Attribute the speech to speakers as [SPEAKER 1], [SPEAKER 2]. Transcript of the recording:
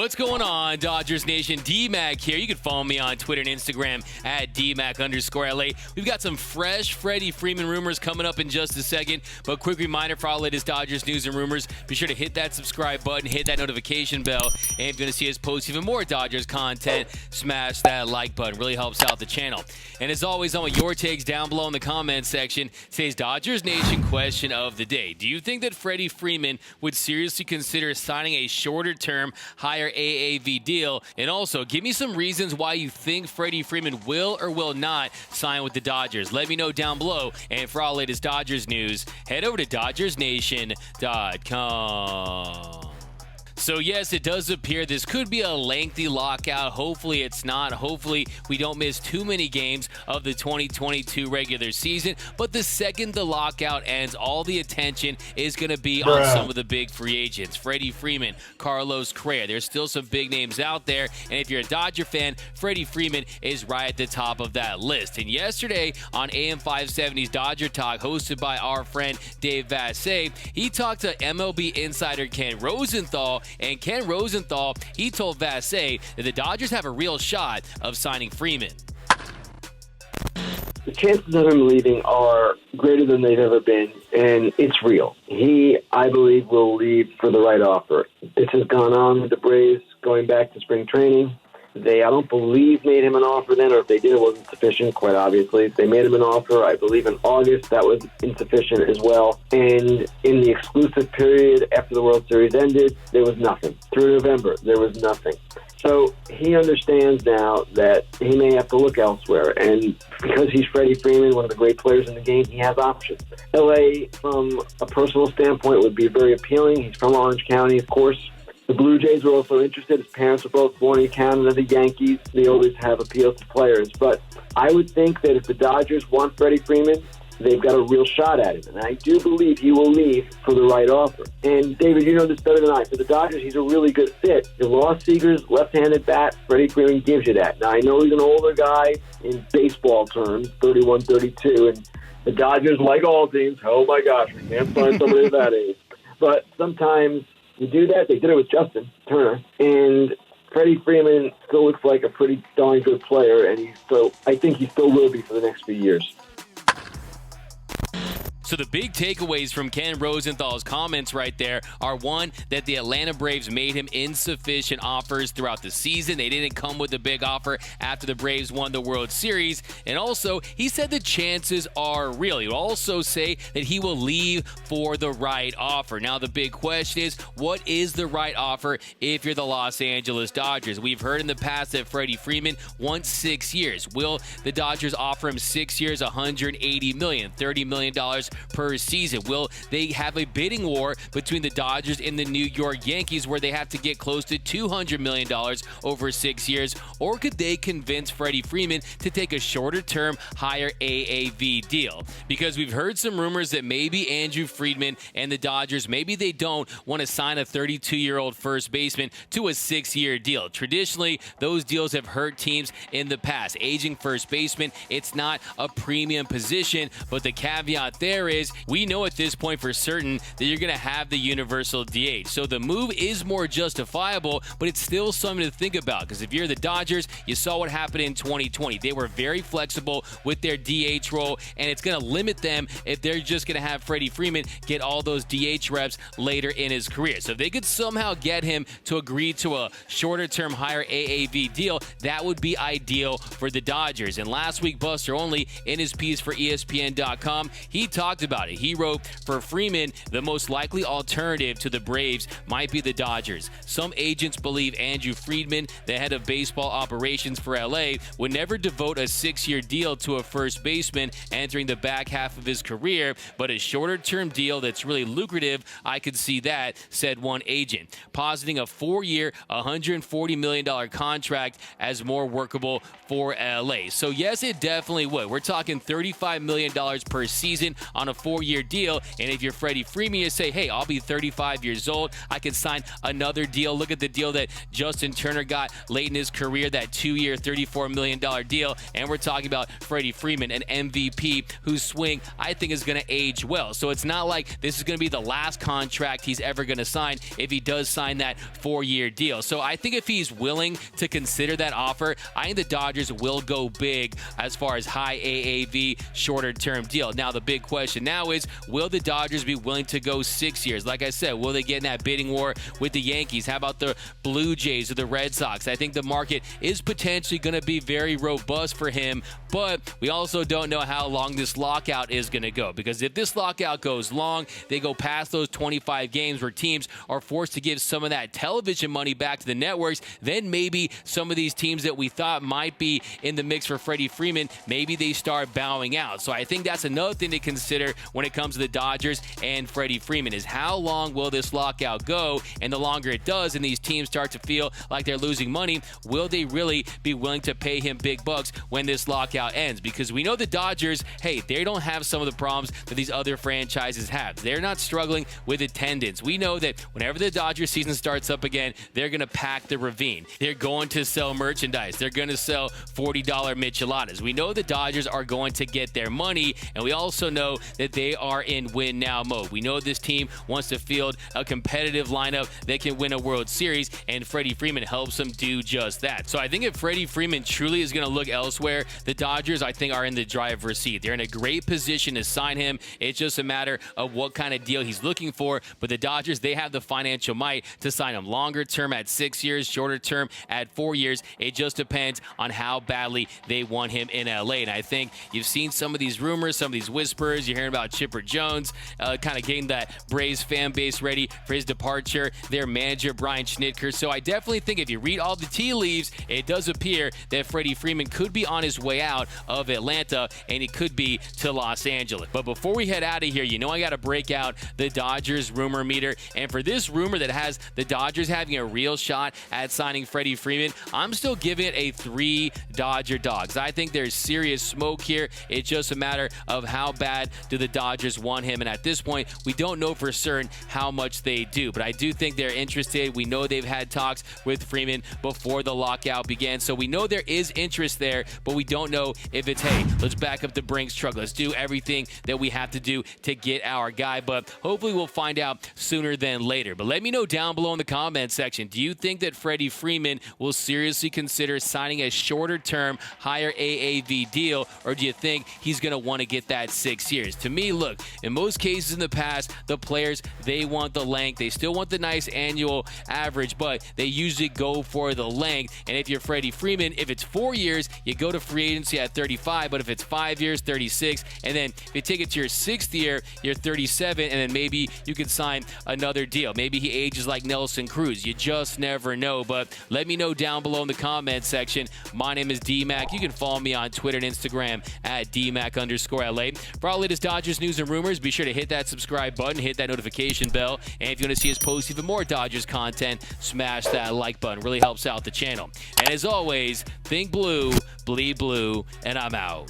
[SPEAKER 1] What's going on, Dodgers Nation? D-Mac here. You can follow me on Twitter and Instagram at DMac_LA. We've got some fresh Freddie Freeman rumors coming up in just a second. But quick reminder for all latest Dodgers news and rumors, be sure to hit that subscribe button, hit that notification bell. And if you want to see us post even more Dodgers content, smash that like button. Really helps out the channel. And as always, I want your takes down below in the comments section. Today's Dodgers Nation question of the day. Do you think that Freddie Freeman would seriously consider signing a shorter-term, higher AAV deal? And also, give me some reasons why you think Freddie Freeman will or will not sign with the Dodgers. Let me know down below. And for all latest Dodgers news, head over to DodgersNation.com. So yes, it does appear this could be a lengthy lockout. Hopefully it's not. Hopefully we don't miss too many games of the 2022 regular season. But the second the lockout ends, all the attention is going to be on some of the big free agents. Freddie Freeman, Carlos Correa. There's still some big names out there. And if you're a Dodger fan, Freddie Freeman is right at the top of that list. And yesterday on AM 570's Dodger Talk, hosted by our friend Dave Vassay, he talked to MLB insider Ken Rosenthal. And Ken Rosenthal, he told Vassay that the Dodgers have a real shot of signing Freeman.
[SPEAKER 2] The chances of him leaving are greater than they've ever been, and it's real. He, I believe, will leave for the right offer. This has gone on with the Braves going back to spring training. They, I don't believe, made him an offer then, or if they did, it wasn't sufficient, quite obviously. They made him an offer, I believe, in August. That was insufficient as well. And in the exclusive period after the World Series ended, there was nothing. Through November, there was nothing. So he understands now that he may have to look elsewhere. And because he's Freddie Freeman, one of the great players in the game, he has options. L.A., from a personal standpoint, would be very appealing. He's from Orange County, of course. The Blue Jays were also interested. His parents were both born in Canada. The Yankees, they always have appeal to players. But I would think that if the Dodgers want Freddie Freeman, they've got a real shot at him. And I do believe he will leave for the right offer. And, David, you know this better than I. For the Dodgers, he's a really good fit. You lost Seager's left-handed bat. Freddie Freeman gives you that. Now, I know he's an older guy in baseball terms, 31, 32. And the Dodgers, like all teams, oh, my gosh, we can't find somebody at that age. But sometimes you do that. They did it with Justin Turner. And Freddie Freeman still looks like a pretty darn good player, and I think he still will be for the next few years.
[SPEAKER 1] So the big takeaways from Ken Rosenthal's comments right there are, one, that the Atlanta Braves made him insufficient offers throughout the season. They didn't come with a big offer after the Braves won the World Series. And also, he said the chances are real. He will also say that he will leave for the right offer. Now, the big question is, what is the right offer if you're the Los Angeles Dodgers? We've heard in the past that Freddie Freeman wants 6 years. Will the Dodgers offer him 6 years, $180 million, $30 million per season? Will they have a bidding war between the Dodgers and the New York Yankees where they have to get close to $200 million over 6 years? Or could they convince Freddie Freeman to take a shorter-term, higher AAV deal? Because we've heard some rumors that maybe Andrew Friedman and the Dodgers, maybe they don't want to sign a 32-year-old first baseman to a 6-year deal. Traditionally, those deals have hurt teams in the past. Aging first baseman, it's not a premium position, but the caveat there is we know at this point for certain that you're going to have the universal DH. So the move is more justifiable, but it's still something to think about, because if you're the Dodgers, you saw what happened in 2020. They were very flexible with their DH role, and it's going to limit them if they're just going to have Freddie Freeman get all those DH reps later in his career. So if they could somehow get him to agree to a shorter-term, higher AAV deal, that would be ideal for the Dodgers. And last week, Buster Olney, in his piece for ESPN.com, he talked about it. He wrote, for Freeman, the most likely alternative to the Braves might be the Dodgers. Some agents believe Andrew Friedman, the head of baseball operations for LA, would never devote a 6-year deal to a first baseman entering the back half of his career, but a shorter-term deal that's really lucrative, I could see that, said one agent, positing a 4-year, $140 million contract as more workable for LA. So yes, it definitely would. We're talking $35 million per season on on a 4-year deal. And if you're Freddie Freeman, you say, hey, I'll be 35 years old. I can sign another deal. Look at the deal that Justin Turner got late in his career, that 2-year, $34 million deal. And we're talking about Freddie Freeman, an MVP whose swing I think is going to age well. So it's not like this is going to be the last contract he's ever going to sign if he does sign that 4-year deal. So I think if he's willing to consider that offer, I think the Dodgers will go big as far as high AAV, shorter term deal. Now, the big question now is, will the Dodgers be willing to go 6 years? Like I said, will they get in that bidding war with the Yankees? How about the Blue Jays or the Red Sox? I think the market is potentially going to be very robust for him, but we also don't know how long this lockout is going to go, because if this lockout goes long, they go past those 25 games where teams are forced to give some of that television money back to the networks, then maybe some of these teams that we thought might be in the mix for Freddie Freeman, maybe they start bowing out. So I think that's another thing to consider when it comes to the Dodgers and Freddie Freeman, is how long will this lockout go? And the longer it does and these teams start to feel like they're losing money, will they really be willing to pay him big bucks when this lockout ends? Because we know the Dodgers, hey, they don't have some of the problems that these other franchises have. They're not struggling with attendance. We know that whenever the Dodgers season starts up again, they're going to pack the ravine. They're going to sell merchandise. They're going to sell $40 micheladas. We know the Dodgers are going to get their money, and we also know that they are in win now mode. We know this team wants to field a competitive lineup that can win a World Series, and Freddie Freeman helps them do just that. So I think if Freddie Freeman truly is going to look elsewhere, the Dodgers, I think, are in the driver's seat. They're in a great position to sign him. It's just a matter of what kind of deal he's looking for. But the Dodgers, they have the financial might to sign him longer term at 6 years, shorter term at 4 years. It just depends on how badly they want him in LA. And I think you've seen some of these rumors, some of these whispers. You're hearing about Chipper Jones kind of getting that Braves fan base ready for his departure, their manager Brian Schnitker. So I definitely think if you read all the tea leaves, it does appear that Freddie Freeman could be on his way out of Atlanta, and he could be to Los Angeles. But before we head out of here, you know I got to break out the Dodgers rumor meter. And for this rumor that has the Dodgers having a real shot at signing Freddie Freeman, I'm still giving it a 3 Dodger dogs. I think there's serious smoke here. It's just a matter of how bad do the Dodgers want him. And at this point, we don't know for certain how much they do. But I do think they're interested. We know they've had talks with Freeman before the lockout began. So we know there is interest there, but we don't know if it's, hey, let's back up the Brinks truck. Let's do everything that we have to do to get our guy. But hopefully we'll find out sooner than later. But let me know down below in the comment section, do you think that Freddie Freeman will seriously consider signing a shorter term, higher AAV deal, or do you think he's going to want to get that 6 years? To me, look, in most cases in the past, the players, they want the length. They still want the nice annual average, but they usually go for the length. And if you're Freddie Freeman, if it's 4 years, you go to free agency at 35, but if it's 5 years, 36, and then if you take it to your 6th year, you're 37, and then maybe you can sign another deal. Maybe he ages like Nelson Cruz. You just never know. But let me know down below in the comment section. My name is D-Mac. You can follow me on Twitter and Instagram at DMac_LA. For all latest Dodgers news and rumors, be sure to hit that subscribe button, hit that notification bell, and if you want to see us post even more Dodgers content, smash that like button. Really helps out the channel. And as always, think blue, bleed blue, and I'm out.